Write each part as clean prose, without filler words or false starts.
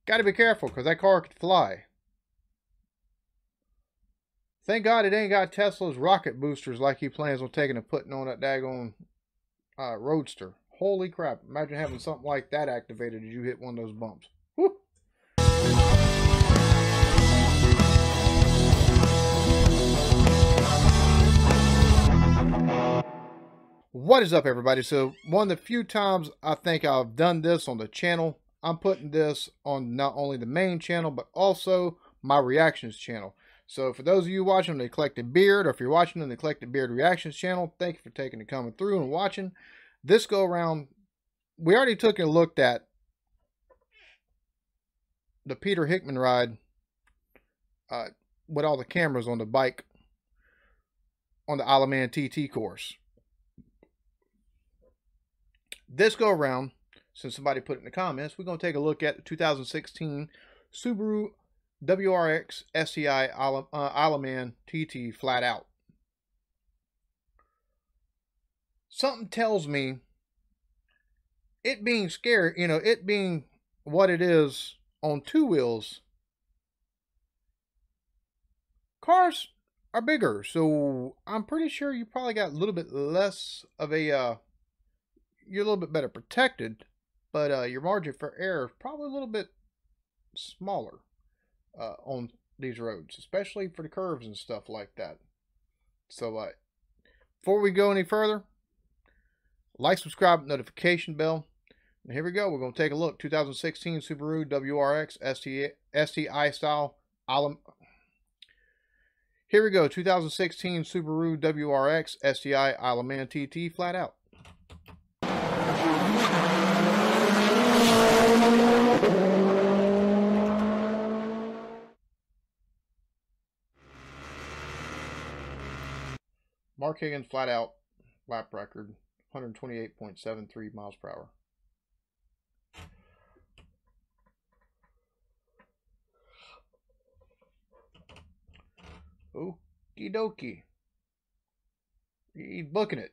Got to be careful because that car could fly. Thank God it ain't got Tesla's rocket boosters like he plans on taking and putting on that daggone Roadster. Holy crap. Imagine having something like that activated as you hit one of those bumps. Woo! What is up, everybody? So one of the few times I think I've done this on the channel, I'm putting this on not only the main channel, but also my reactions channel. So for those of you watching the Eclectic Beard, or if you're watching the Eclectic Beard reactions channel, thank you for taking and coming through and watching. This go around, we already took and looked at the Peter Hickman ride with all the cameras on the bike on the Isle of Man TT course. This go around, since somebody put it in the comments, we're going to take a look at the 2016 Subaru WRX STI Isle of Man TT flat out. Something tells me it being scary, you know, it being what it is on two wheels, cars are bigger. So I'm pretty sure you probably got a little bit less of a, you're a little bit better protected, but your margin for error is probably a little bit smaller on these roads, especially for the curves and stuff like that. So before we go any further, like, subscribe, notification bell. And here we go. We're going to take a look. 2016 Subaru WRX STI style. Here we go. 2016 Subaru WRX STI Isle of Man TT flat out. Mark Higgins flat out lap record, 128.73 miles per hour. Okie dokie. He's booking it.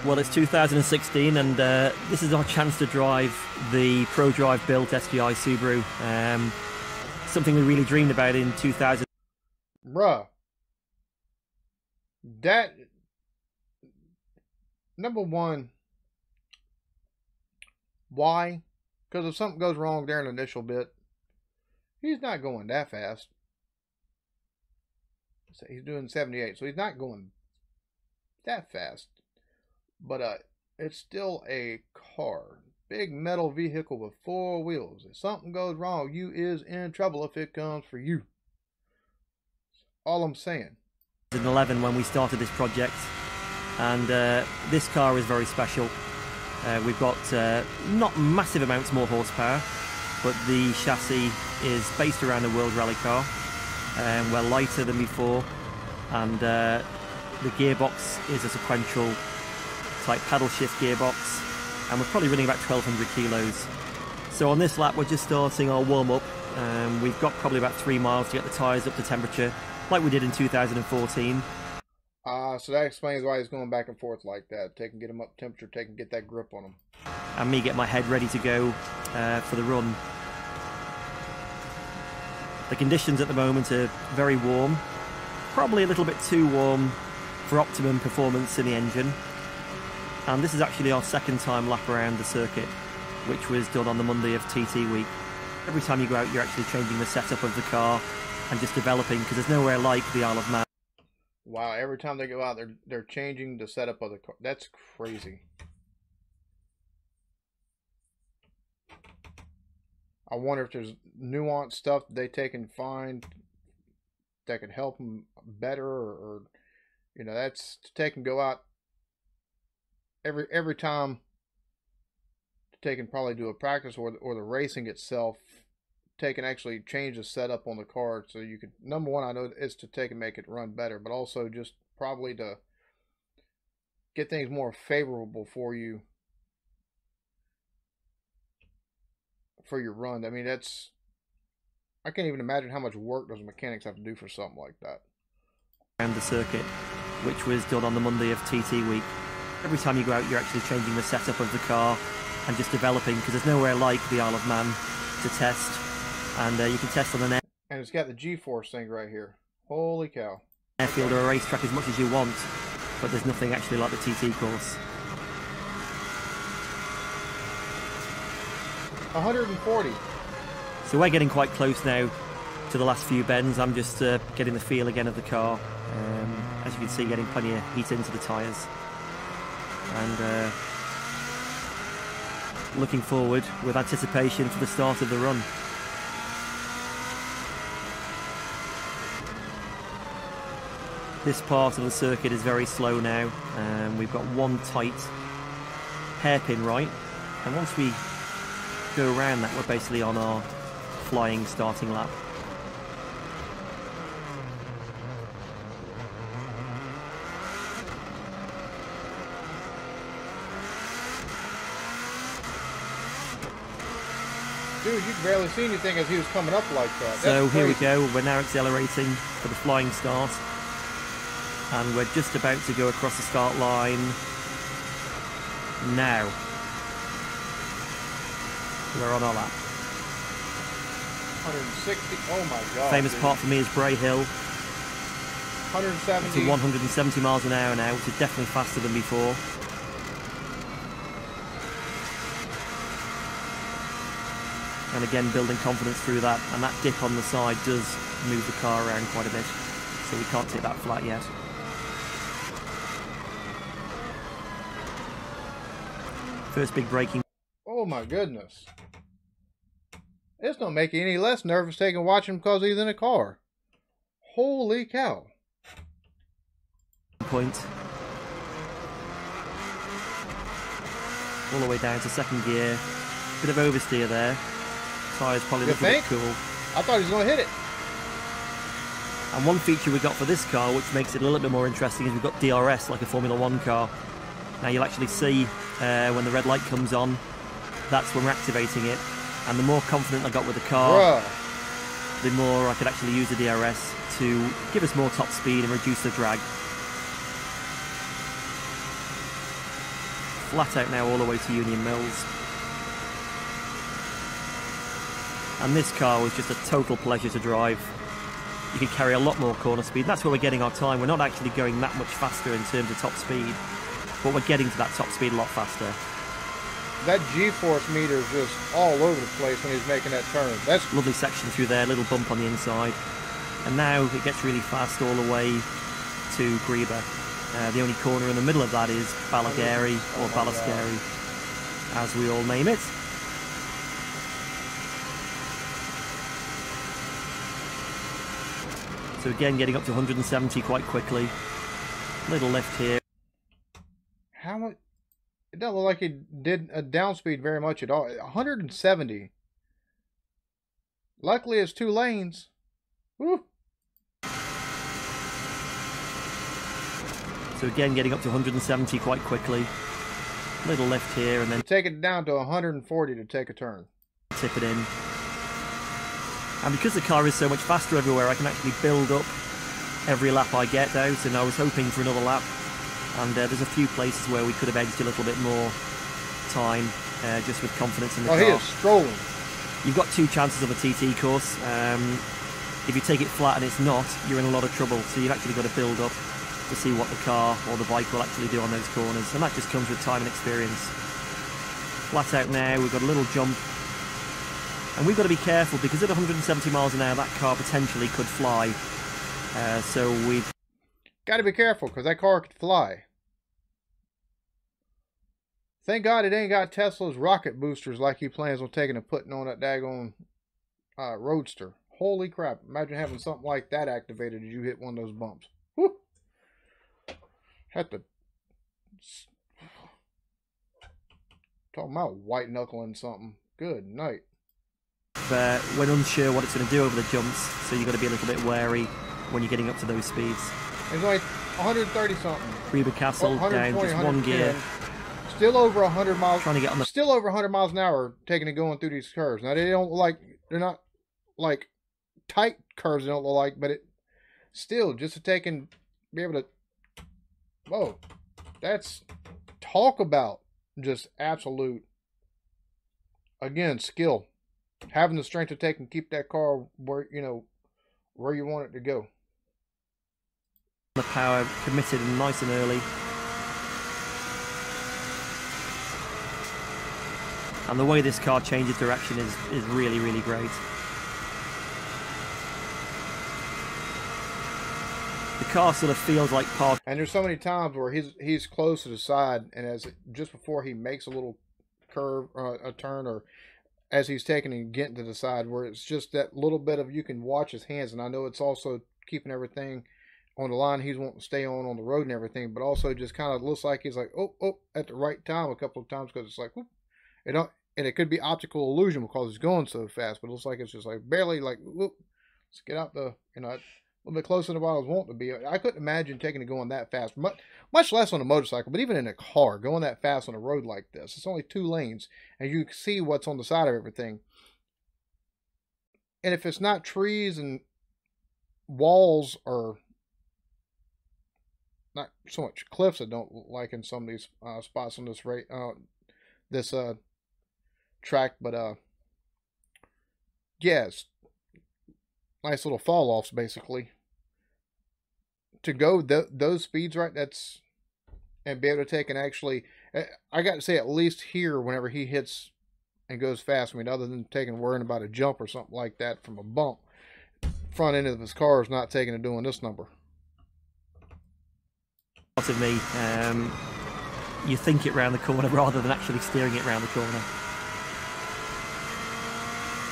Well, it's 2016 and this is our chance to drive the Pro Drive built STI Subaru. Something we really dreamed about in 2000. Bruh. That, number one, why? Because if something goes wrong there in the initial bit, he's not going that fast. He's doing 78, so he's not going that fast. But it's still a car. Big metal vehicle with four wheels. If something goes wrong, you is in trouble if it comes for you. That's all I'm saying. 2011 when we started this project, and this car is very special. We've got not massive amounts more horsepower, but the chassis is based around a World Rally car. We're lighter than before, and the gearbox is a sequential type paddle shift gearbox, and we're probably running about 1,200 kilos. So on this lap we're just starting our warm-up. We've got probably about 3 miles to get the tyres up to temperature, like we did in 2014. So that explains why he's going back and forth like that. Get him up temperature, get that grip on him. And me get my head ready to go for the run. The conditions at the moment are very warm, probably a little bit too warm for optimum performance in the engine. And this is actually our second time lap around the circuit, which was done on the Monday of TT week. Every time you go out, you're actually changing the setup of the car and just developing, because there's nowhere like the Isle of Man. Wow, every time they go out, they're changing the setup of the car. That's crazy. I wonder if there's nuanced stuff they take and find that can help them better, or you know, that's to take and go out every time to take and probably do a practice or the racing itself. Take and actually change the setup on the car so you could, number one, I know is to take and make it run better, but also just probably to get things more favorable for you for your run. I mean, that's, I can't even imagine how much work those mechanics have to do for something like that. Around the circuit, which was done on the Monday of TT week. Every time you go out, you're actually changing the setup of the car and just developing, because there's nowhere like the Isle of Man to test. And you can test on an And it's got the G-force thing right here. Holy cow. airfield or a racetrack as much as you want, but there's nothing actually like the TT course. 140. So we're getting quite close now to the last few bends. I'm just getting the feel again of the car. As you can see, getting plenty of heat into the tyres. And looking forward with anticipation for the start of the run. This part of the circuit is very slow now. We've got one tight hairpin right, and once we go around that, we're basically on our flying starting lap. Dude, you could barely see anything as he was coming up like that. That's so here we crazy. go, we're now accelerating for the flying start. And we're just about to go across the start line now. We're on our lap. 160. Oh my god. Famous dude. part for me is Bray Hill. 170. To 170 miles an hour now, which is definitely faster than before. And again, building confidence through that. And that dip on the side does move the car around quite a bit. So we can't take that flat yet. First big braking. Oh my goodness. It's not making any less nervous taking watching because he's in a car. Holy cow. Point. All the way down to second gear. Bit of oversteer there. Tyres probably You look a bit think? cool. I thought he was going to hit it. And one feature we got for this car, which makes it a little bit more interesting, is we've got DRS like a Formula 1 car. Now you'll actually see when the red light comes on, that's when we're activating it. And the more confident I got with the car, Bruh. the more I could actually use the DRS to give us more top speed and reduce the drag. Flat out now all the way to Union Mills. And this car was just a total pleasure to drive. You can carry a lot more corner speed. That's where we're getting our time. We're not actually going that much faster in terms of top speed, but we're getting to that top speed a lot faster. That G-force meter is just all over the place when he's making that turn. That's Lovely section through there, little bump on the inside. And now it gets really fast all the way to Greba. The only corner in the middle of that is Balagary, or Balascary, as we all name it. So again, getting up to 170 quite quickly. Little lift here. how much. It doesn't look like he did a down speed very much at all. 170. Luckily, it's 2 lanes. Woo. So again, getting up to 170 quite quickly. Little lift here and then Take it down to 140 to take a turn. tip it in. And because the car is so much faster everywhere, I can actually build up every lap I get out, and I was hoping for another lap. And there's a few places where we could have edged a little bit more time, just with confidence in the car. Oh, he is strolling. You've got 2 chances of a TT course. If you take it flat and it's not, you're in a lot of trouble. So you've actually got to build up to see what the car or the bike will actually do on those corners. And that just comes with time and experience. Flat out now, we've got a little jump. And we've got to be careful because at 170 miles an hour, that car potentially could fly. So we've Got to be careful because that car could fly. Thank God it ain't got Tesla's rocket boosters like he plans on taking and putting on that daggone Roadster. Holy crap. Imagine having something like that activated as you hit one of those bumps. Whew. Have to... Talking about white knuckling something. Good night. we're unsure what it's going to do over the jumps, so you've got to be a little bit wary when you're getting up to those speeds. It's like 130 something. Reba Castle down just 1 gear. Still over 100 miles. Trying to get on the Still over 100 miles an hour taking and going through these curves. Now they don't like, they're not like tight curves. They don't look like, but it still just to take and be able to. Whoa, that's talk about just absolute, again, skill. Having the strength to take and keep that car where, you know, where you want it to go. The power committed and nice and early. And the way this car changes direction is really, really great. The car sort of feels like park. And there's so many times where he's close to the side, and just before he makes a little curve, a turn, or as he's taking and getting to the side, where it's just that little bit of, you can watch his hands, and I know it's also keeping everything on the line he's wanting to stay on the road and everything, but also just kind of looks like he's like, oh, at the right time a couple of times, because it's like, whoop, and it could be optical illusion because it's going so fast, but it looks like it's just like barely like, whoop, let's get out the, you know, a little bit closer to what I was wanting to be. I couldn't imagine taking it going that fast, much less on a motorcycle, but even in a car, going that fast on a road like this. It's only 2 lanes, and you can see what's on the side of everything. And if it's not trees and walls, or not so much cliffs, I don't like in some of these spots on this track, but yes, nice little fall offs basically. To go those speeds, right? And be able to take and actually, I got to say, at least here, whenever he hits and goes fast, I mean, other than worrying about a jump or something like that from a bump, front end of his car is not taking and doing this number. Of me, you think it round the corner rather than actually steering it round the corner.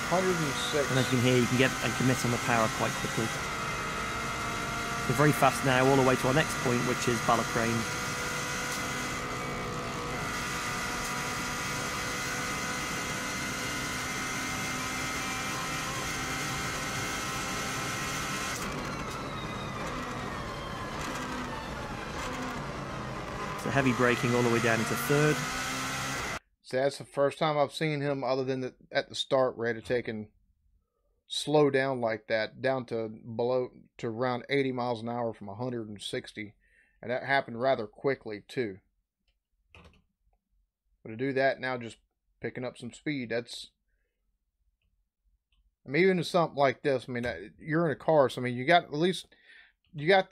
106. And as you can hear, you can get and commit on the power quite quickly. We're very fast now, all the way to our next point, which is Ballacrane. So heavy braking all the way down into third. So that's the first time I've seen him, other than at the start, ready to take and slow down like that, down to around 80 miles an hour from 160, and that happened rather quickly too. But to do that now, just picking up some speed, that's, I mean, even to something like this, I mean, you're in a car, so I mean, you got, at least you got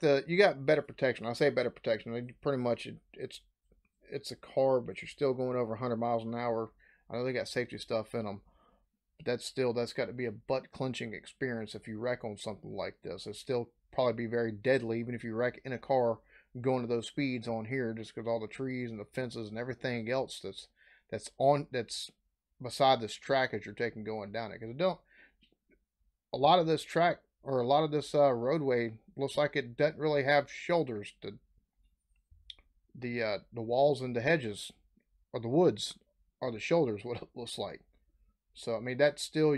better protection. I say better protection, I mean, pretty much it's a car, but you're still going over 100 miles an hour. I know they got safety stuff in them, but that's got to be a butt-clenching experience if you wreck on something like this. It'll still probably be very deadly, even if you wreck in a car going to those speeds on here, just because all the trees and the fences and everything else that's beside this track as you're taking going down it. Because a lot of this track, or a lot of this roadway, looks like it doesn't really have shoulders. The walls and the hedges, or the woods, are the shoulders, what it looks like. So I mean, that's still, I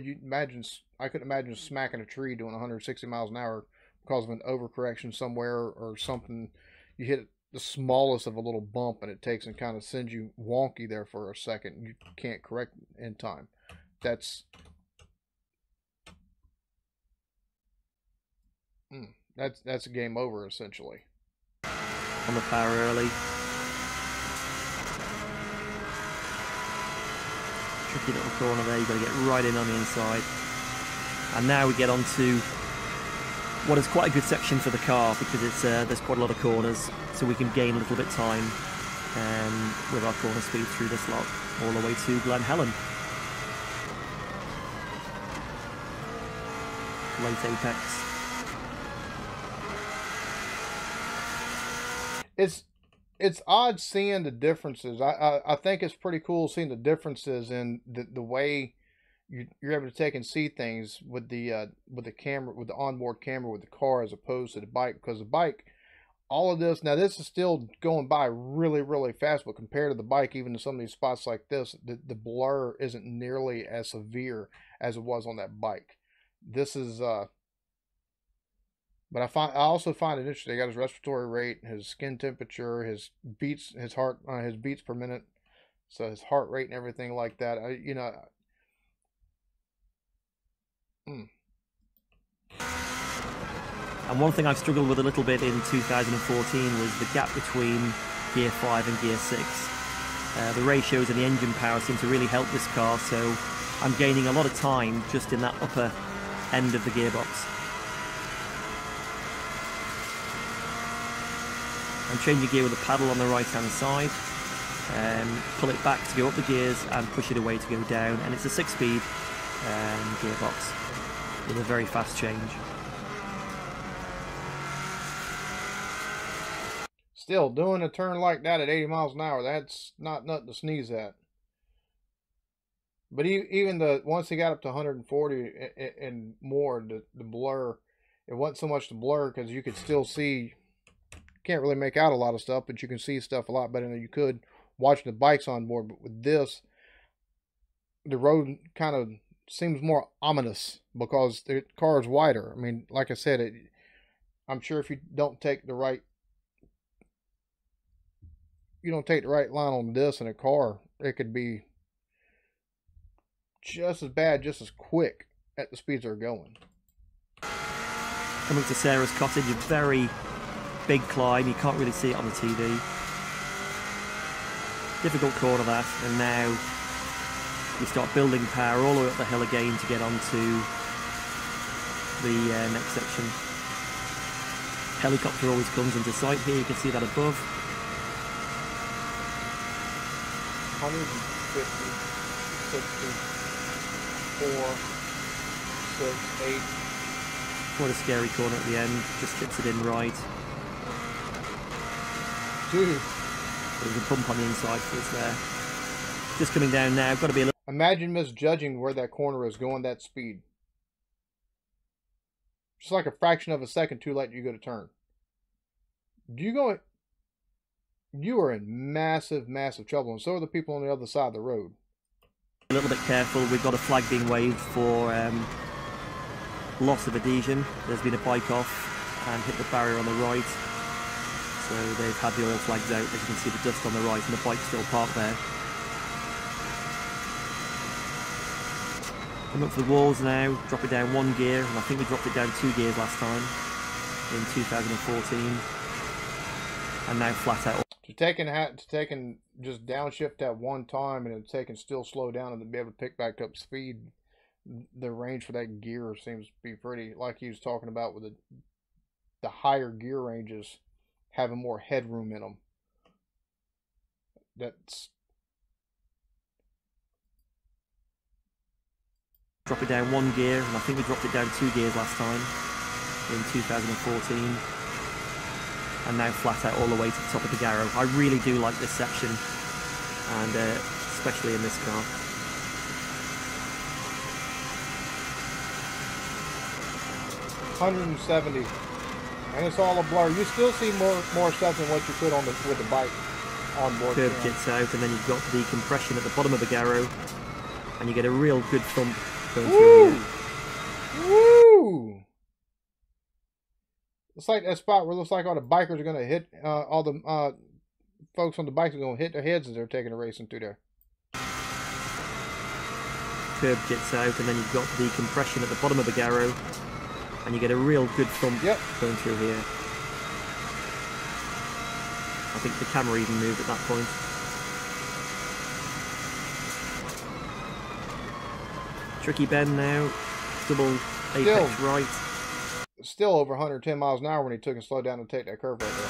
couldn't imagine smacking a tree doing 160 miles an hour because of an overcorrection somewhere or something. You hit the smallest of a little bump and it takes and kind of sends you wonky there for a second. You can't correct in time. That's a game over essentially. On the power early. Tricky little corner there, you've got to get right in on the inside. And now we get on to what is quite a good section for the car, because it's there's quite a lot of corners, so we can gain a little bit time with our corner speed through this lot, all the way to Glen Helen. Late apex. It's odd seeing the differences. I think it's pretty cool seeing the differences in the way you're able to take and see things with the camera, with the onboard camera with the car, as opposed to the bike. Because the bike, all of this, now this is still going by really, really fast, but compared to the bike, even in some of these spots like this, the blur isn't nearly as severe as it was on that bike. This is but I also find it interesting. He got his respiratory rate, his skin temperature, his beats, his beats per minute, so his heart rate and everything like that. And one thing I've struggled with a little bit in 2014 was the gap between Gear 5 and Gear 6. The ratios and the engine power seem to really help this car, so I'm gaining a lot of time just in that upper end of the gearbox. I'm changing gear with the paddle on the right hand side. Pull it back to go up the gears and push it away to go down, and it's a 6-speed gearbox with a very fast change. Still, doing a turn like that at 80 miles an hour, that's not nothing to sneeze at. But even once he got up to 140 and more, the blur, it wasn't so much the blur because you could still see. Can't really make out a lot of stuff, but you can see stuff a lot better than you could watching the bikes on board. But with this, the road kind of seems more ominous because the car is wider. I mean, like I said, I'm sure if you don't take the right line on this in a car, it could be just as bad, just as quick at the speeds they're going. Coming to Sarah's cottage, a very big climb. You can't really see it on the TV. Difficult corner that, and now you start building power all the way up the hill again to get onto the next section. Helicopter always comes into sight here. You can see that above. 150, 60, 4, 6, 8. What a scary corner at the end. Just tips it in right. Dude. There's a bump on the inside for us there. Just coming down now. Got to be a little. Imagine misjudging where that corner is going that speed. Just like a fraction of a second too late, you go to turn. You are in massive, massive trouble, and so are the people on the other side of the road. A little bit careful. We've got a flag being waved for loss of adhesion. There's been a bike off and hit the barrier on the right. So they've had the oil flags out. As you can see, the dust on the right, and the bike's still parked there. Come up for the walls now, drop it down 1 gear, and I think we dropped it down 2 gears last time in 2014. And now flat out. To taking just downshift at one time and then taking still slow down and to be able to pick back up speed, the range for that gear seems to be pretty, like he was talking about with the higher gear ranges having more headroom in them. That's drop it down 1 gear, and I think we dropped it down 2 gears last time in 2014. And now flat out all the way to the top of the Garrow. I really do like this section, and especially in this car. $170, and it's all a blur. You still see more stuff than what you could with the bike on board. Curb kits out, and then you've got the compression at the bottom of the Garrow, and you get a real good thump going through here. Woo! It's like that spot where it looks like all the bikers are going to hit, all the folks on the bikes are going to hit their heads as they're taking a racing through there. Curb kits out, and then you've got the compression at the bottom of the Garrow, and you get a real good thump going through here. I think the camera even moved at that point. Tricky bend now, double apex right. Still over 110 miles an hour when he took and slowed down to take that curve right there.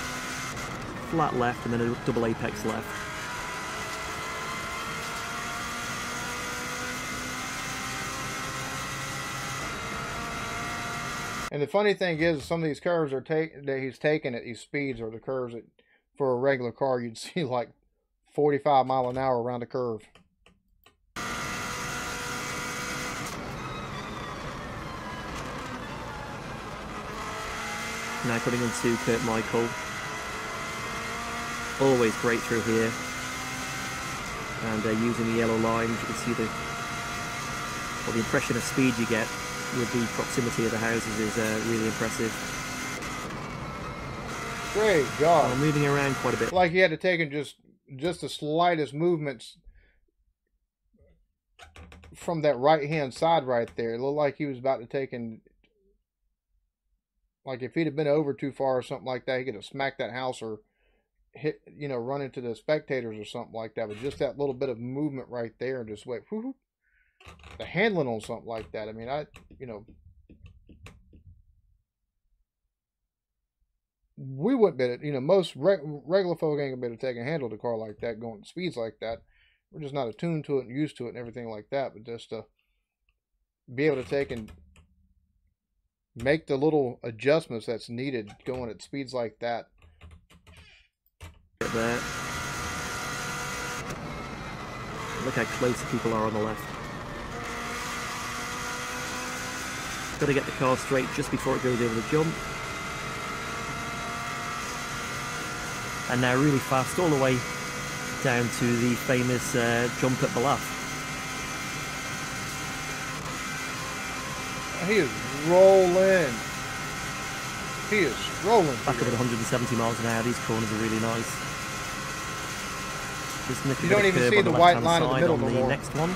Flat left and then a double apex left. And the funny thing is, some of these curves that he's taking at these speeds are the curves that, for a regular car, you'd see like 45 miles an hour around the curve. Now coming into Kurt Michael. Always great through here. And using the yellow lines, you can see the impression of speed you get with the proximity of the houses is really impressive. Great God. I'm moving around quite a bit. Like he had to take in just the slightest movements from that right-hand side right there. It looked like he was about to take in. Like if he'd have been over too far or something like that, he could have smacked that house or hit, you know, run into the spectators or something like that. But just that little bit of movement right there, and just wait, whoo, the handling on something like that. I mean, you know, we wouldn't be able to, you know, most regular folk ain't gonna be able to take and handle the car like that, going at speeds like that. We're just not attuned to it and used to it and everything like that. But just to be able to take and make the little adjustments that's needed going at speeds like that. There. Look how close the people are on the left. Got to get the car straight just before it goes over the jump. And now really fast all the way down to the famous jump at Ballath. He is rolling. He is rolling. Back up at 170 miles an hour. These corners are really nice. Just you don't even see the white line in the middle on the next one.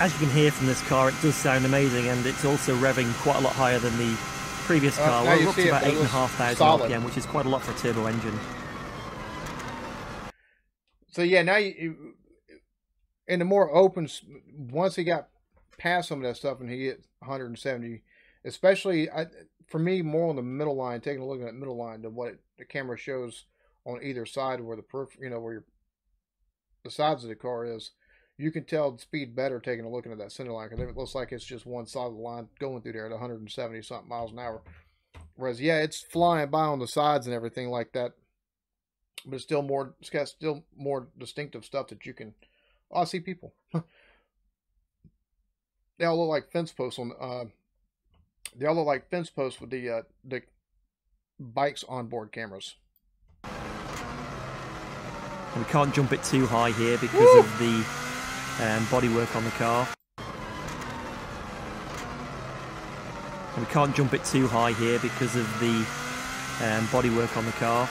As you can hear from this car, it does sound amazing, and it's also revving quite a lot higher than the previous car. We're up to about 8,500 RPM, which is quite a lot for a turbo engine. So yeah, now you in the more open, once he got past some of that stuff and he hit 170, especially for me, more on the middle line, taking a look at that middle line than what the camera shows on either side, where you know, where the sides of the car is. You can tell the speed better taking a look at that center line, because it looks like it's just one side of the line going through there at 170 something miles an hour. Whereas, yeah, it's flying by on the sides and everything like that, but it's still more, it's got still more distinctive stuff that you can. Oh, I see people. They all look like fence posts on. They all look like fence posts with the bike's onboard cameras. We can't jump it too high here because of the bodywork on the car. And we can't jump it too high here because of the bodywork on the car.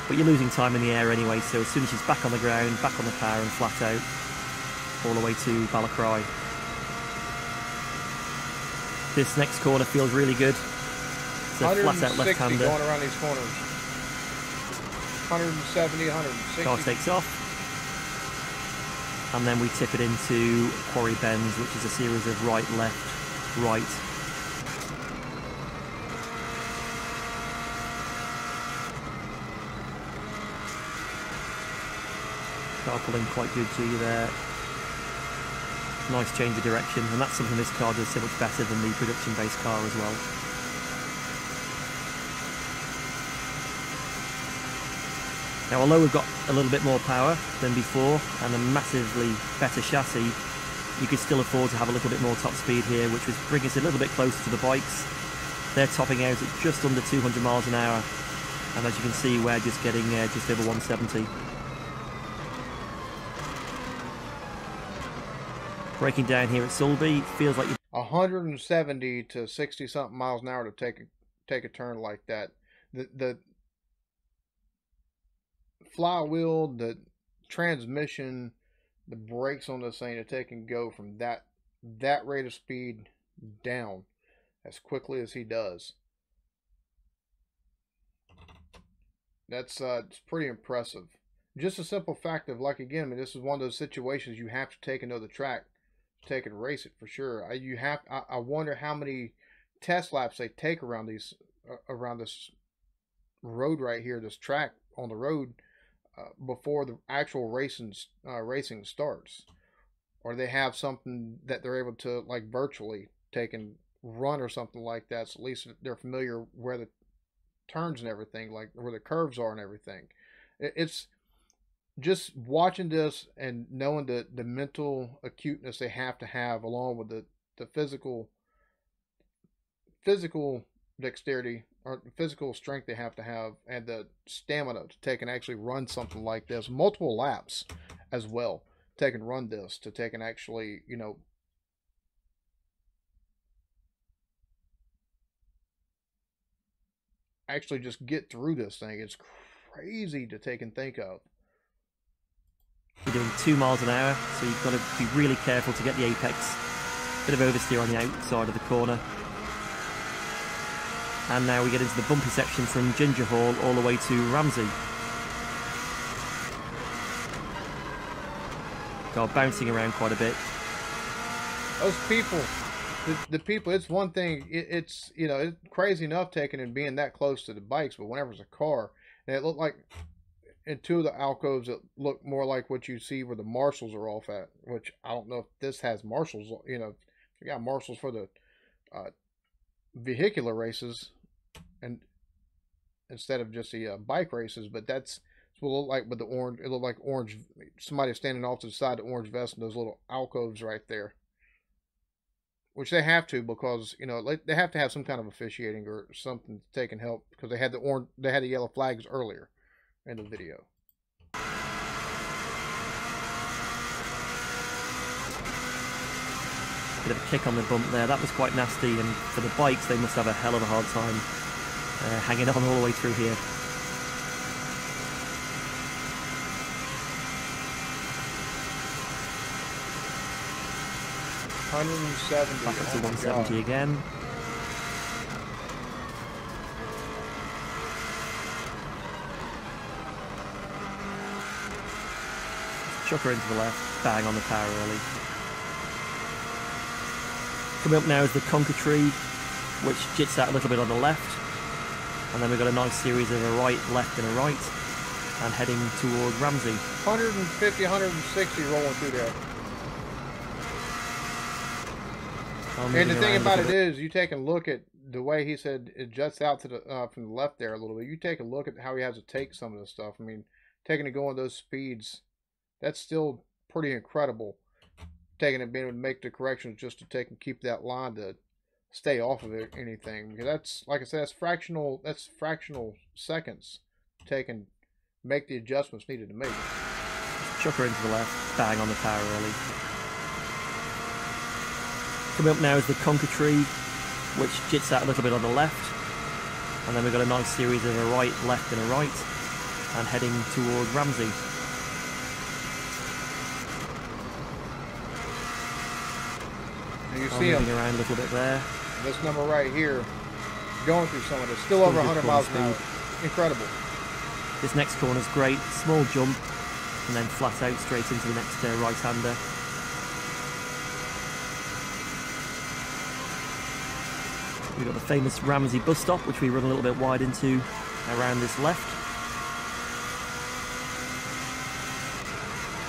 But you're losing time in the air anyway, so as soon as she's back on the ground, back on the power and flat out, all the way to Balacry. This next corner feels really good. It's a flat out left-hander. Going around these corners. 170, 160. Car takes off. And then we tip it into Quarry Bends, which is a series of right, left, right. Car pulling quite good G there. Nice change of direction, and that's something this car does so much better than the production-based car as well. Now, although we've got a little bit more power than before and a massively better chassis, you could still afford to have a little bit more top speed here, which would bring us a little bit closer to the bikes. They're topping out at just under 200 miles an hour, and as you can see, we're just getting just over 170. Braking down here at Sulby, feels like 170 to 60 something miles an hour to take a turn like that. The flywheel, the transmission, the brakes on this thing, that can go from that rate of speed down as quickly as he does. That's it's pretty impressive. Just a simple fact of, like, again, I mean, this is one of those situations you have to take and know the track, take and race it for sure. I wonder how many test laps they take around these around this road right here, this track on the road, before the actual racing starts, or they have something that they're able to, like, virtually take and run or something like that. So at least they're familiar where the turns and everything, like where the curves are and everything. It's just watching this and knowing the mental acuteness they have to have, along with the physical dexterity or physical strength they have to have, and the stamina to take and actually run something like this, multiple laps as well, take and run this, to take and actually, you know, actually just get through this thing. It's crazy to take and think of. You're doing 2 miles an hour, so you've got to be really careful to get the apex. Bit of oversteer on the outside of the corner. And now we get into the bumpy section from Ginger Hall all the way to Ramsey. Got bouncing around quite a bit. Those people, the people, it's one thing, it's, you know, it's crazy enough taking and being that close to the bikes, but whenever it's a car, and it looked like, in two of the alcoves, it looked more like what you see where the marshals are off at, which I don't know if this has marshals, you know, you got marshals for the vehicular races, and instead of just the bike races, but that's what it looked like with the orange. It looked like orange, somebody standing off to the side of the orange vest in those little alcoves right there, which they have to, because, you know, they have to have some kind of officiating or something taking help, because they had the yellow flags earlier in the video. Bit of a kick on the bump there. That was quite nasty, and for the bikes, they must have a hell of a hard time hanging on all the way through here. Back up to 170 again. Chuck her into the left, bang on the power early. Coming up now is the Conker Tree, which jits out a little bit on the left, and then we've got a nice series of a right, left and a right, and heading toward Ramsey. 150, 160 rolling through there. And the thing about it is, you take a look at the way he said it juts out to the from the left there a little bit. You take a look at how he has to take some of this stuff. I mean, taking it going those speeds, that's still pretty incredible. Taking it, being able to make the corrections just to take and keep that line to stay off of it, anything, because that's, like I said, that's fractional seconds. Take and make the adjustments needed to make. Chuck her into the left, bang on the power early. Coming up now is the Conker Tree, which jits out a little bit on the left, and then we've got a nice series of a right, left and a right, and heading toward Ramsey. You see him around a little bit there. This number right here, going through some of this, still over 100 miles an hour. Incredible. This next corner is great, small jump, and then flat out straight into the next right-hander. We've got the famous Ramsey bus stop, which we run a little bit wide into around this left.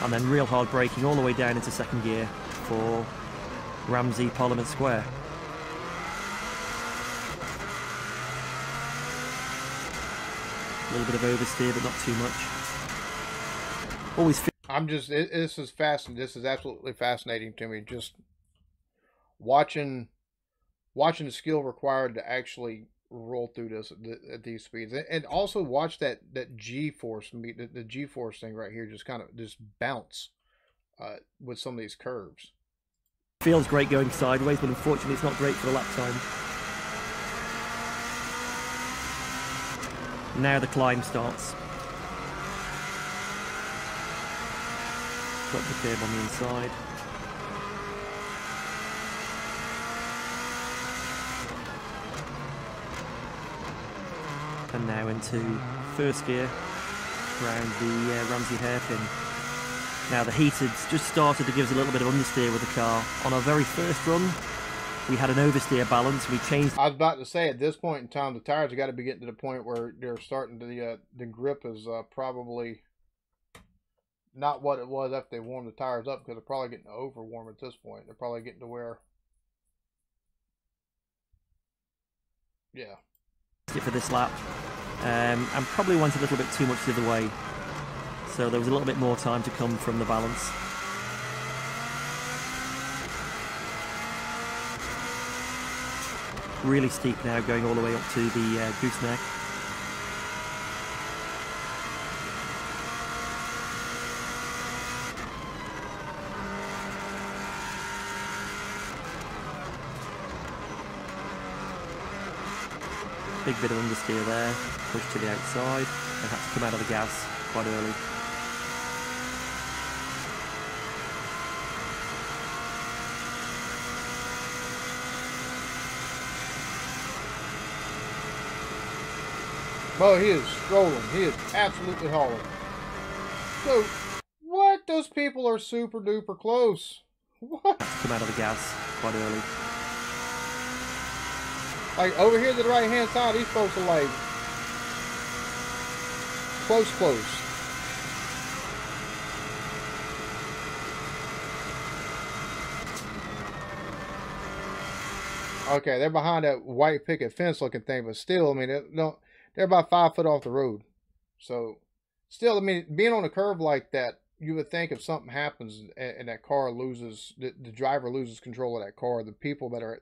And then real hard braking all the way down into second gear for Ramsey Parliament Square. A little bit of oversteer, but not too much. Always feel this is fascinating. This is absolutely fascinating to me. Just watching the skill required to actually roll through this at these speeds, and also watch that G-force, the G-force thing right here, just kind of just bounce with some of these curves. Feels great going sideways, but unfortunately it's not great for the lap time. Now the climb starts. Got the curb on the inside. And now into first gear around the Ramsey hairpin. Now the heat had just started to give us a little bit of understeer with the car. On our very first run, we had an oversteer balance. We changed. I was about to say, at this point in time, the tires have got to be getting to the point where they're starting to, the grip is probably not what it was after they warmed the tires up, because they're probably getting over warm at this point. They're probably getting to where, yeah. For this lap, and probably went a little bit too much the other way. So there was a little bit more time to come from the balance. Really steep now, going all the way up to the gooseneck. Big bit of understeer there, pushed to the outside, and had to come out of the gas quite early. Well, he is strolling. He is absolutely hauling. So, what? Those people are super duper close. What? Come out of the gas quite early. Like, over here to the right hand side, these folks are like close. Okay, they're behind that white picket fence looking thing, but still, I mean, they're about 5 foot off the road. So, still, I mean, being on a curve like that, you would think if something happens and that car loses, the driver loses control of that car, the people that are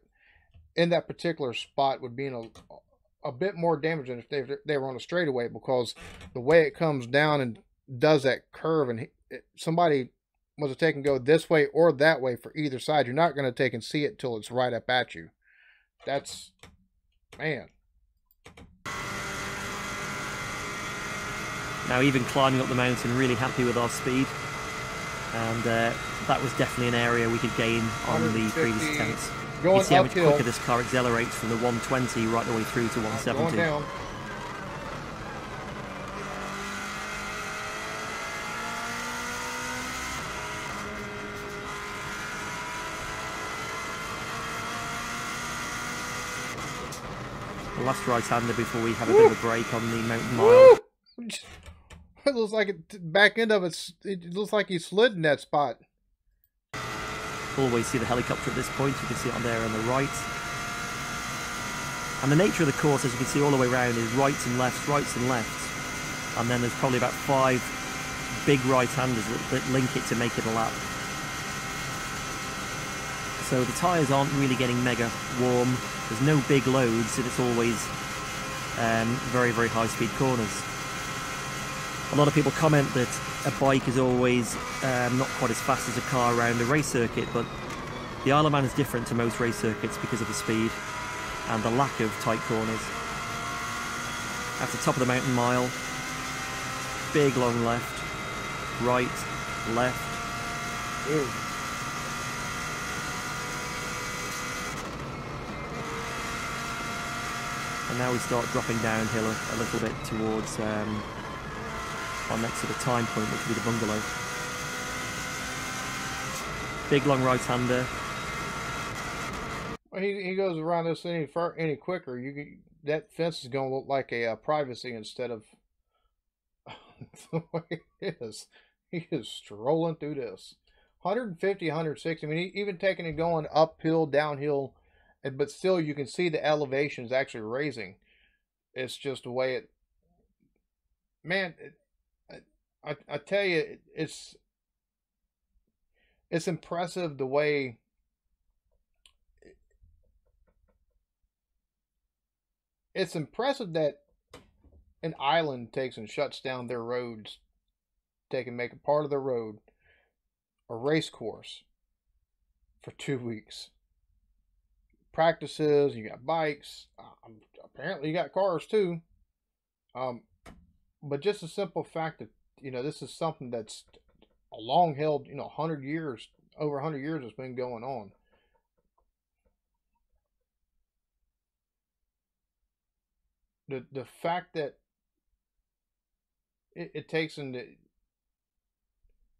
in that particular spot would be in a bit more damage than if they were on a straightaway, because the way it comes down and does that curve, and somebody was to take and go this way or that way for either side, you're not going to take and see it till it's right up at you. That's, man. Now, even climbing up the mountain, really happy with our speed, and that was definitely an area we could gain on the previous attempts. You can see how much quicker this car accelerates from the 120 right the way through to 170. Going down. The last right-hander before we have a bit of a break on the mountain mile. It looks like it, back end of it looks like he slid in that spot. Always see the helicopter at this point. You can see it on there on the right. And the nature of the course, as you can see all the way around, is rights and lefts, rights and lefts. And then there's probably about 5 big right-handers that link it to make it a lap. So the tyres aren't really getting mega warm. There's no big loads, and it's always very, very high-speed corners. A lot of people comment that a bike is always not quite as fast as a car around a race circuit, but the Isle of Man is different to most race circuits because of the speed and the lack of tight corners. At the top of the mountain mile, big long left, right, left. Ew. And now we start dropping downhill a little bit towards our next sort of time point, which will be the bungalow. Big long right-hander. Well, he goes around this any quicker. That fence is going to look like a privacy instead of the way it is. He is strolling through this 150, 160. I mean, even taking it going uphill, downhill, but still you can see the elevations actually raising. It's just the way it. Man, I tell you, it's impressive the way. It's impressive that an island takes and shuts down their roads, take and make a part of their road a race course for 2 weeks. Practices, you got bikes, apparently you got cars too. But just the simple fact that, this is something that's a long held, 100 years, over 100 years it's been going on. The fact that it takes into,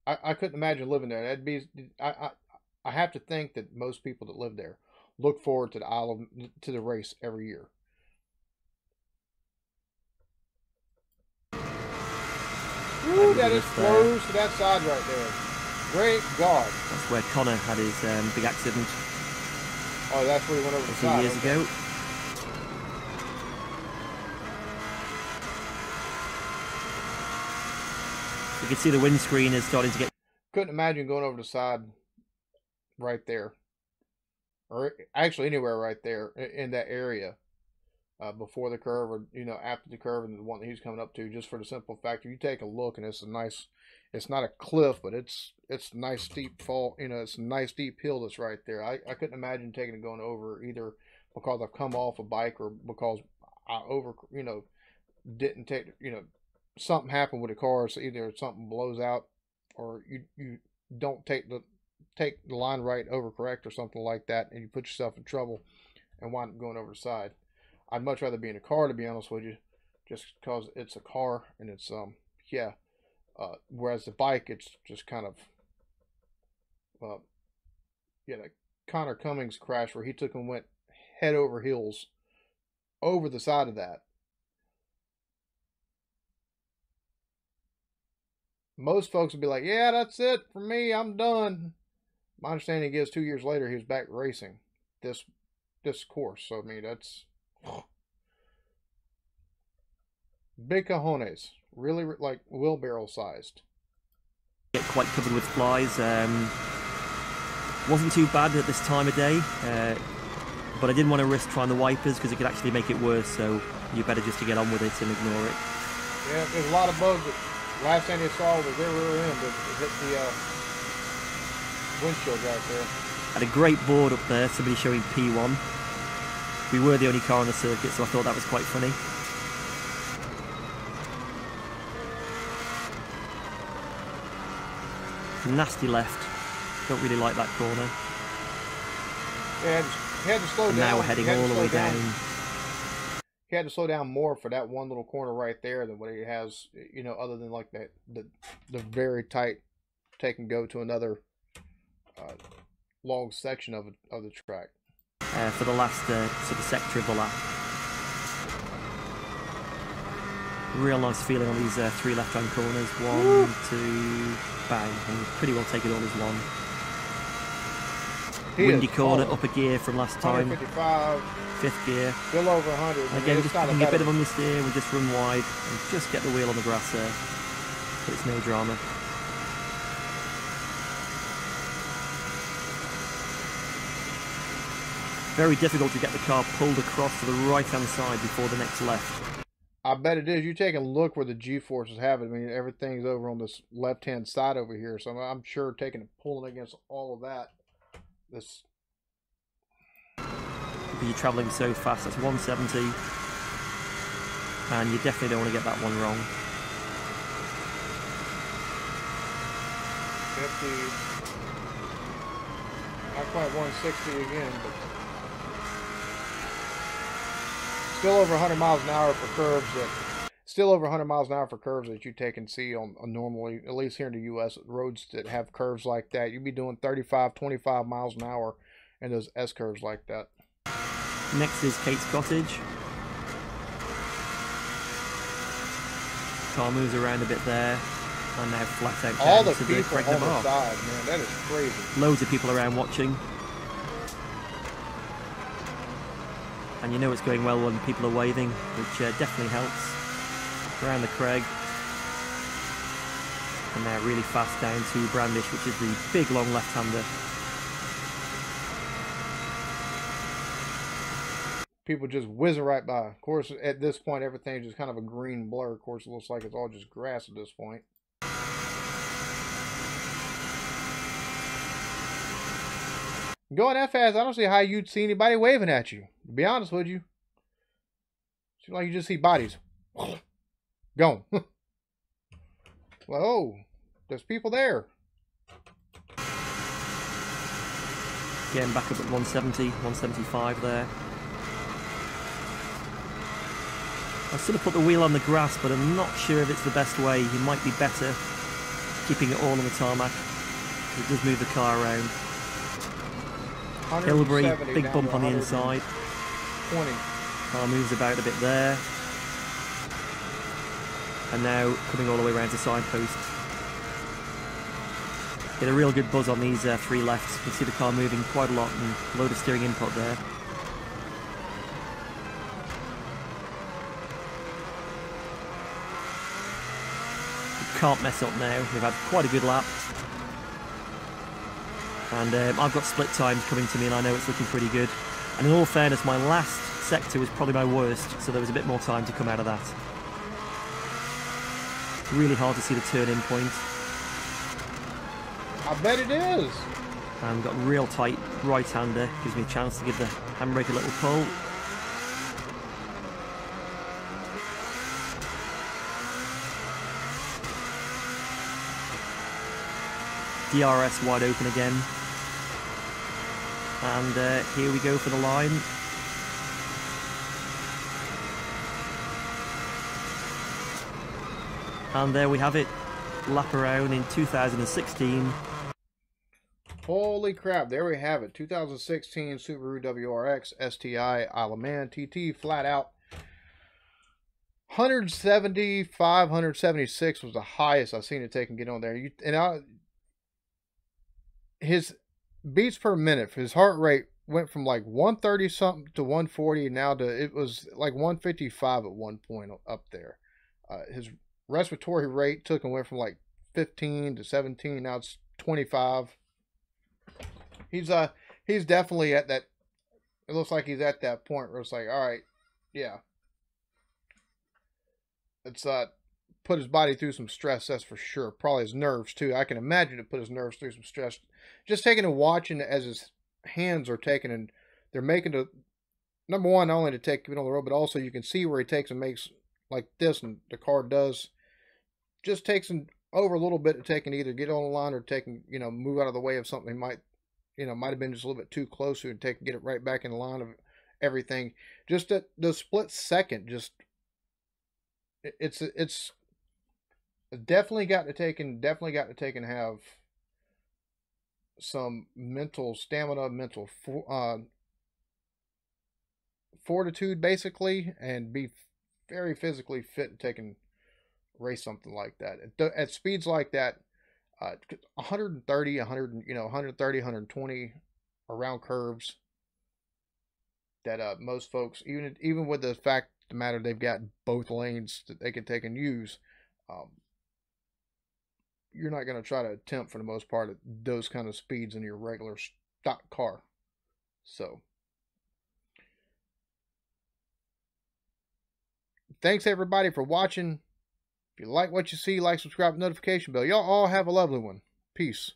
I couldn't imagine living there. That'd be, I have to think that most people that live there look forward to to the race every year. Ooh, that is close to that side right there. Great God. That's where Connor had his big accident. Oh, that's where he went over the a side. few years ago. You can see the windscreen is starting to get... Couldn't imagine going over the side right there. Or actually anywhere right there in that area. Before the curve or, after the curve and the one that he's coming up to, just for the simple fact you take a look and it's a nice, it's not a cliff, but it's a nice steep fall, it's a nice steep hill that's right there. I couldn't imagine taking it going over either because I've come off a bike or because I didn't take, something happened with the car, so either something blows out or you don't take the line right, overcorrect or something like that, and you put yourself in trouble and wind up going over the side. I'd much rather be in a car, to be honest with you, just because it's a car and it's yeah. Whereas the bike, it's just kind of yeah, the Connor Cummings crash where he took and went head over heels over the side of that. Most folks would be like, yeah, that's it for me, I'm done. My understanding is 2 years later he was back racing this course. So I mean, that's big cojones, really like wheelbarrow sized. Get quite covered with flies. Wasn't too bad at this time of day, but I didn't want to risk trying the wipers because it could actually make it worse. So you better just to get on with it and ignore it. Yeah, there's a lot of bugs. Last thing they saw was their rear end. It hit the windshield right there. Had a great board up there, somebody showing P1. We were the only car on the circuit, so I thought that was quite funny. Nasty left. Don't really like that corner. Yeah, he had to slow down. Now we're heading all the way down. He had to slow down more for that one little corner right there than what he has, you know, other than like that the very tight take and go to another long section of the track. For the last sort of sector of the lap. Real nice feeling on these 3 left-hand corners. 1, 2, bang, and pretty well take it all as one. Windy corner, up a gear from last time. 155. 5th gear. Still over 100. Again, just having a bit of understeer, we just run wide and just get the wheel on the grass there. But it's no drama. Very difficult to get the car pulled across to the right-hand side before the next left. I bet it is. You take a look where the G-forces have it. I mean, everything's over on this left-hand side over here. So I'm sure taking and pulling against all of that. This. Because you're travelling so fast. That's 170. And you definitely don't want to get that one wrong. 50. Not quite 160 again, but still over 100 miles an hour for curves that you take and see on normally, at least here in the U.S., roads that have curves like that. You'd be doing 35, 25 miles an hour in those S curves like that. Next is Kate's Cottage. Car moves around a bit there, and now flat out down all the to people the correct on bar. the side, man, that is crazy. Loads of people around watching. And you know it's going well when people are waving, which definitely helps. Around the Craig. And now really fast down to Brandish, which is the big long left-hander. People just whizzing right by. Of course, at this point, everything's just kind of a green blur. Of course, it looks like it's all just grass at this point. Going that fast, I don't see how you'd see anybody waving at you. To be honest with you. Seems like you just see bodies. Going. Well, oh, there's people there. Getting back up at 170, 175 there. I sort of put the wheel on the grass, but I'm not sure if it's the best way. You might be better keeping it all on the tarmac. It does move the car around. Hilbury, big bump on the inside. 20. Car moves about a bit there. And now coming all the way around to signpost. Get a real good buzz on these 3 lefts. You can see the car moving quite a lot and a load of steering input there. You can't mess up now. We've had quite a good lap. And I've got split times coming to me and I know it's looking pretty good. And in all fairness, my last sector was probably my worst, so there was a bit more time to come out of that. Really hard to see the turn-in point. I bet it is. And got real tight right-hander. Gives me a chance to give the handbrake a little pull. DRS wide open again. And here we go for the line. And there we have it, lap around in 2016. Holy crap, there we have it. 2016 Subaru WRX STI Isle of Man TT flat out. 175, 176 was the highest I've seen it take and get on there. His beats per minute, his heart rate went from like 130 something to 140, and now it was like 155 at one point up there. His respiratory rate took and went from like 15 to 17, now it's 25. He's definitely at that. It looks like he's at that point where it's like, all right, yeah, it's put his body through some stress, that's for sure. Probably his nerves too. I can imagine it put his nerves through some stress. Just taking and watching as his hands are taking and they're making the number one, not only to take it on the road, but also you can see where he takes and makes like this, and the car does just takes him over a little bit to take and either get on the line or take and, you know, move out of the way of something might have been just a little bit too close to, and take and get it right back in the line of everything. Just at the split second, just it's definitely got to take and have some mental stamina, mental fortitude, basically, and be very physically fit to take and race something like that at speeds like that. 130, 120 around curves that most folks, even with the fact of the matter they've got both lanes that they can take and use, you're not going to try to attempt for the most part at those kind of speeds in your regular stock car. So thanks everybody for watching. If you like what you see, like, subscribe, notification bell. Y'all all have a lovely one. Peace.